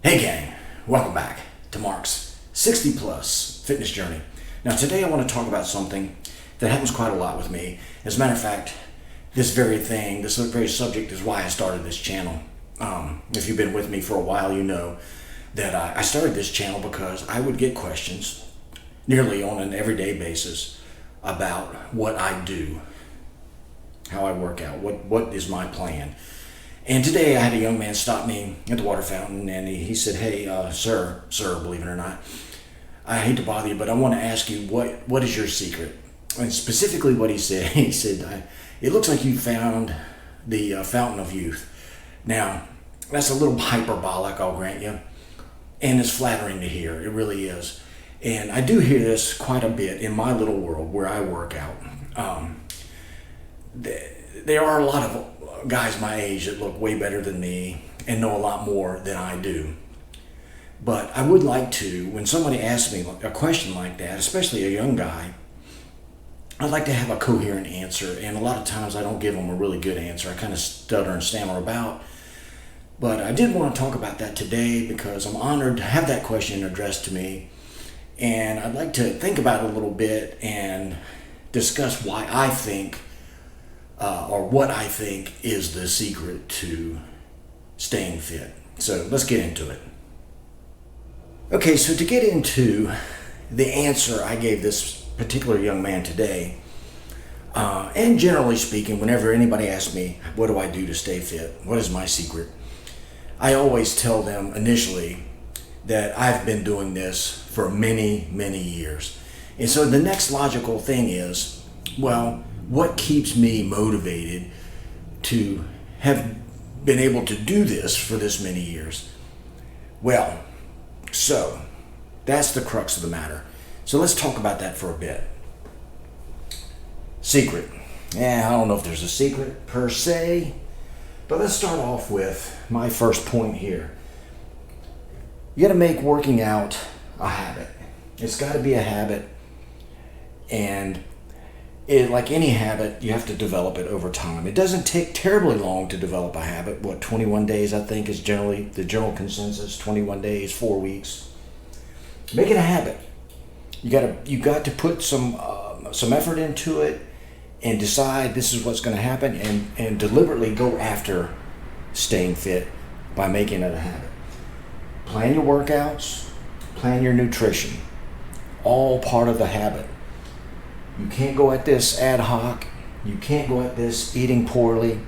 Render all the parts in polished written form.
Hey gang, welcome back to Mark's 60 plus fitness journey. Now today I want to talk about something that happens quite a lot with me. As a matter of fact, this very subject is why I started this channel. If you've been with me for a while, you know that I started this channel because I would get questions nearly on an everyday basis about what I do, how I work out, what is my plan. And today I had a young man stop me at the water fountain and he said, hey, sir, believe it or not, I hate to bother you, but I want to ask you, what is your secret? And specifically what he said, it looks like you found the fountain of youth. Now, that's a little hyperbolic, I'll grant you, and it's flattering to hear. It really is. And I do hear this quite a bit in my little world where I work out. There are a lot of guys my age that look way better than me and know a lot more than I do. But I would like to, when somebody asks me a question like that, especially a young guy, I'd like to have a coherent answer. And a lot of times I don't give them a really good answer. I kind of stutter and stammer about. But I did want to talk about that today because I'm honored to have that question addressed to me. And I'd like to think about it a little bit and discuss why I think or what I think is the secret to staying fit. So let's get into it. Okay, so to get into the answer I gave this particular young man today, and generally speaking, whenever anybody asks me, what do I do to stay fit? What is my secret? I always tell them initially that I've been doing this for many, many years. And so the next logical thing is, well, what keeps me motivated to have been able to do this for this many years? Well, so that's the crux of the matter. So let's talk about that for a bit. Secret. I don't know if there's a secret per se, but let's start off with my first point here. You got to make working out a habit. It's got to be a habit, and like any habit, you have to develop it over time. It doesn't take terribly long to develop a habit. 21 days, I think, is generally the general consensus. 21 days, 4 weeks. Make it a habit. You got to put some effort into it and decide this is what's going to happen, and deliberately go after staying fit by making it a habit. Plan your workouts, plan your nutrition, all part of the habit. You can't go at this ad hoc. You can't go at this eating poorly.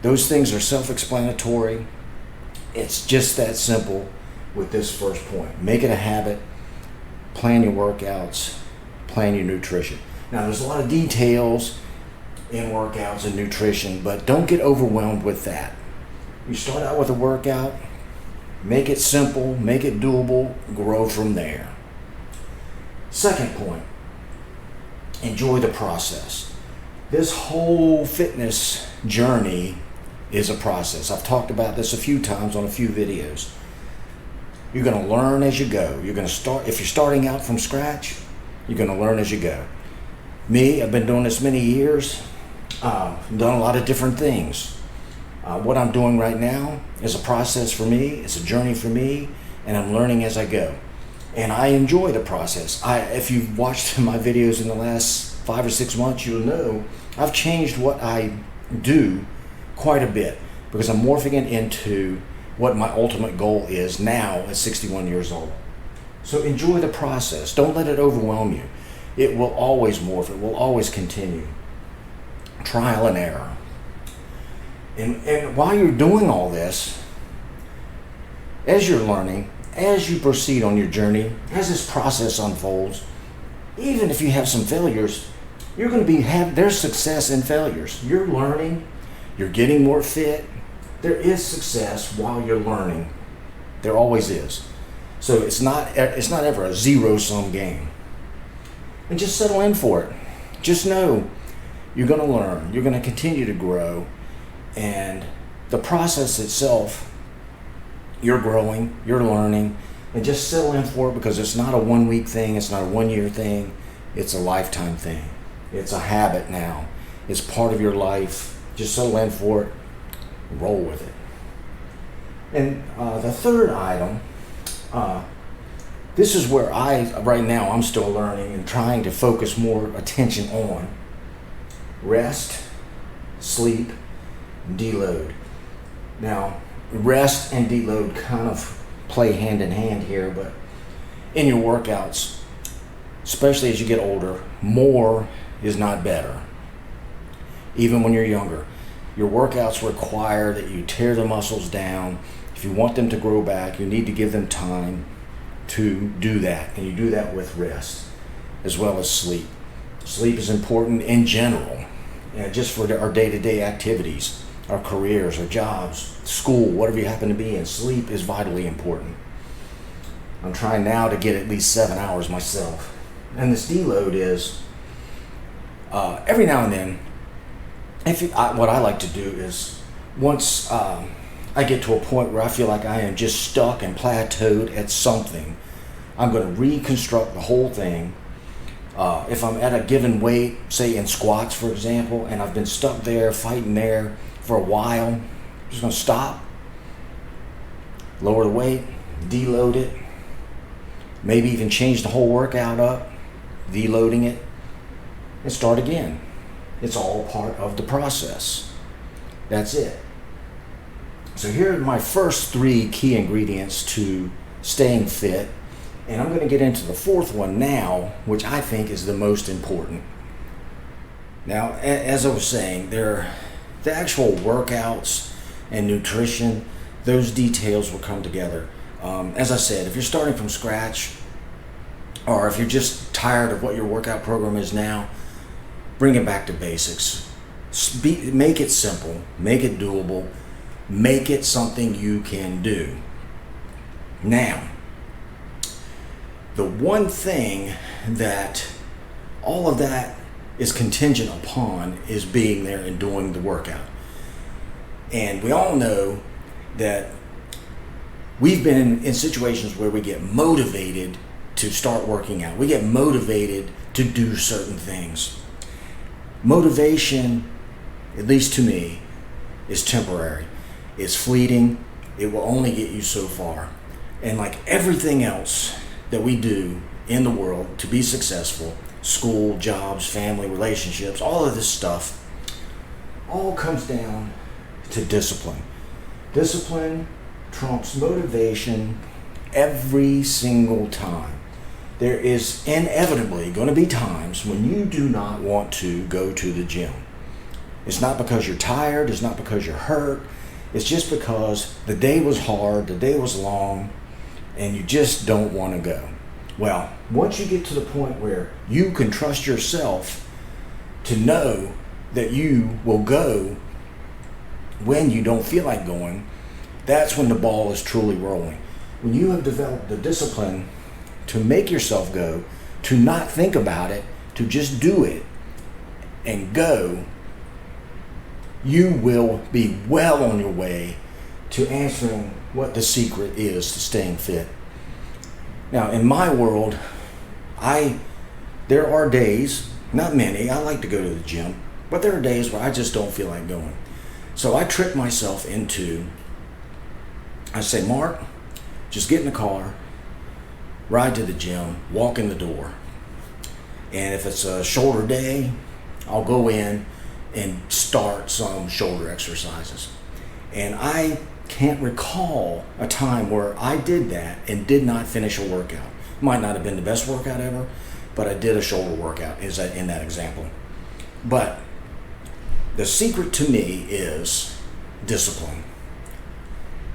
Those things are self-explanatory. It's just that simple with this first point. Make it a habit. Plan your workouts. Plan your nutrition. Now, there's a lot of details in workouts and nutrition, but don't get overwhelmed with that. You start out with a workout. Make it simple. Make it doable. Grow from there. Second point. Enjoy the process. This whole fitness journey is a process. I've talked about this a few times on a few videos. You're going to learn as you go. You're going to start, if you're starting out from scratch, you're going to learn as you go. Me, I've been doing this many years. I've done a lot of different things. What I'm doing right now is a process for me. It's a journey for me, and I'm learning as I go. And I enjoy the process. If you've watched my videos in the last 5 or 6 months, you'll know I've changed what I do quite a bit because I'm morphing it into what my ultimate goal is now at 61 years old. So enjoy the process. Don't let it overwhelm you. It will always morph. It will always continue. Trial and error. And while you're doing all this, as you're learning, as you proceed on your journey, as this process unfolds, even if you have some failures, you're going to there's success in failures. You're learning, you're getting more fit. There is success while you're learning. There always is. So it's not ever a zero-sum game. And just settle in for it. Just know you're going to learn. You're going to continue to grow. And the process itself, you're growing, you're learning, and just settle in for it because it's not a 1 week thing, it's not a 1 year thing, it's a lifetime thing. It's a habit now. It's part of your life. Just settle in for it, roll with it. And the third item, this is where right now, I'm still learning and trying to focus more attention on rest, sleep, deload. Now, rest and deload kind of play hand in hand here, but in your workouts, especially as you get older, more is not better. Even when you're younger, your workouts require that you tear the muscles down. If you want them to grow back, you need to give them time to do that, and you do that with rest as well as sleep. Sleep is important in general, just for our day-to-day activities, our careers, our jobs, school, whatever you happen to be in. Sleep is vitally important. I'm trying now to get at least 7 hours myself. And this deload is every now and then, what I like to do is once I get to a point where I feel like I am just stuck and plateaued at something, I'm going to reconstruct the whole thing. If I'm at a given weight, say in squats, for example, and I've been stuck there, fighting there for a while, I'm just going to stop, lower the weight, deload it, maybe even change the whole workout up, deloading it, and start again. It's all part of the process. That's it. So here are my first 3 key ingredients to staying fit. And I'm going to get into the fourth one now, which I think is the most important. Now, as I was saying, the actual workouts and nutrition, those details will come together. As I said, if you're starting from scratch, or if you're just tired of what your workout program is now, bring it back to basics. Make it simple, make it doable, make it something you can do. Now, the one thing that all of that is contingent upon is being there and doing the workout. And we all know that we've been in situations where we get motivated to start working out. We get motivated to do certain things. Motivation, at least to me, is temporary. It's fleeting. It will only get you so far. And like everything else that we do in the world to be successful, school, jobs, family, relationships, all of this stuff, all comes down to discipline. Discipline trumps motivation every single time. There is inevitably going to be times when you do not want to go to the gym. It's not because you're tired, it's not because you're hurt, it's just because the day was hard, the day was long, and you just don't want to go. Well, once you get to the point where you can trust yourself to know that you will go when you don't feel like going, that's when the ball is truly rolling. When you have developed the discipline to make yourself go, to not think about it, to just do it and go, you will be well on your way to answering what the secret is to staying fit. Now, in my world, there are days, not many, I like to go to the gym, but there are days where I just don't feel like going. So I trick myself into, I say, Mark, just get in the car, ride to the gym, walk in the door. And if it's a shoulder day, I'll go in and start some shoulder exercises. And I can't recall a time where I did that and did not finish a workout. Might not have been the best workout ever, but I did a shoulder workout in that example. But the secret to me is discipline.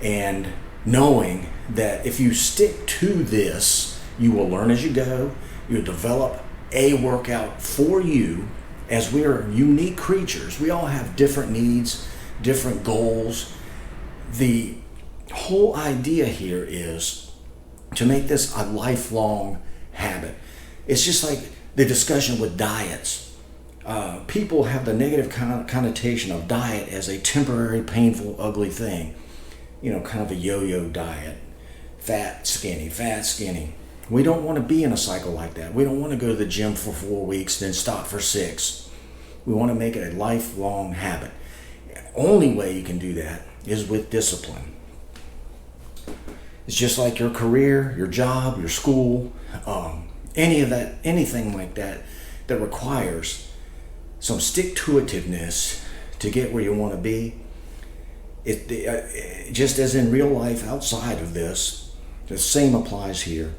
And knowing that if you stick to this, you will learn as you go, you'll develop a workout for you. As we are unique creatures, we all have different needs, different goals. The whole idea here is to make this a lifelong habit. It's just like the discussion with diets. People have the negative connotation of diet as a temporary, painful, ugly thing. You know, kind of a yo-yo diet. Fat, skinny, fat, skinny. We don't want to be in a cycle like that. We don't want to go to the gym for 4 weeks, then stop for 6. We want to make it a lifelong habit. The only way you can do that is with discipline. It's just like your career, your job, your school, anything like that that requires some stick-to-itiveness to get where you want to be. Just as in real life outside of this, the same applies here.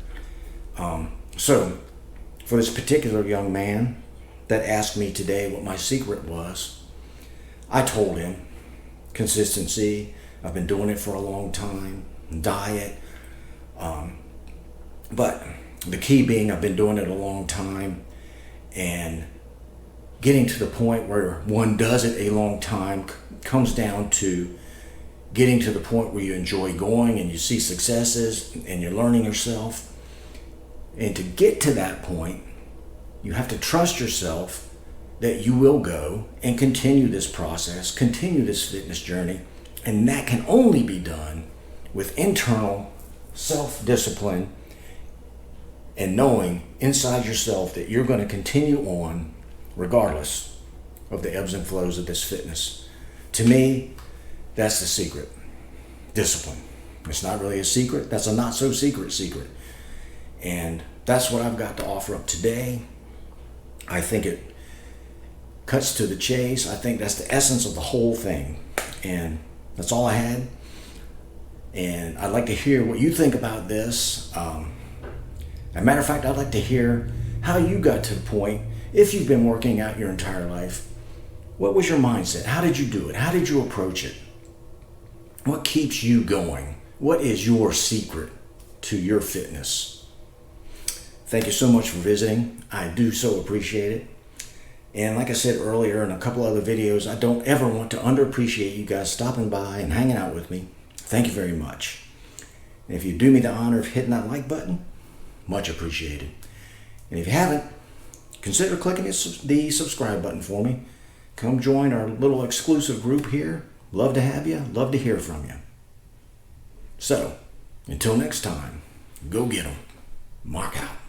So for this particular young man that asked me today what my secret was, I told him consistency. I've been doing it for a long time. Diet. But the key being I've been doing it a long time, and getting to the point where one does it a long time comes down to getting to the point where you enjoy going and you see successes and you're learning yourself. And to get to that point, you have to trust yourself that you will go and continue this process, continue this fitness journey. And that can only be done with internal self-discipline and knowing inside yourself that you're going to continue on regardless of the ebbs and flows of this fitness. To me, that's the secret. Discipline. It's not really a secret. That's a not so secret secret. And that's what I've got to offer up today. I think it cuts to the chase. I think that's the essence of the whole thing. And that's all I had. And I'd like to hear what you think about this. As a matter of fact, I'd like to hear how you got to the point, if you've been working out your entire life, what was your mindset? How did you do it? How did you approach it? What keeps you going? What is your secret to your fitness? Thank you so much for visiting. I do so appreciate it. And like I said earlier in a couple other videos, I don't ever want to underappreciate you guys stopping by and hanging out with me. Thank you very much. And if you do me the honor of hitting that like button, much appreciated. And if you haven't, consider clicking the subscribe button for me. Come join our little exclusive group here. Love to have you. Love to hear from you. So, until next time, go get 'em. Mark out.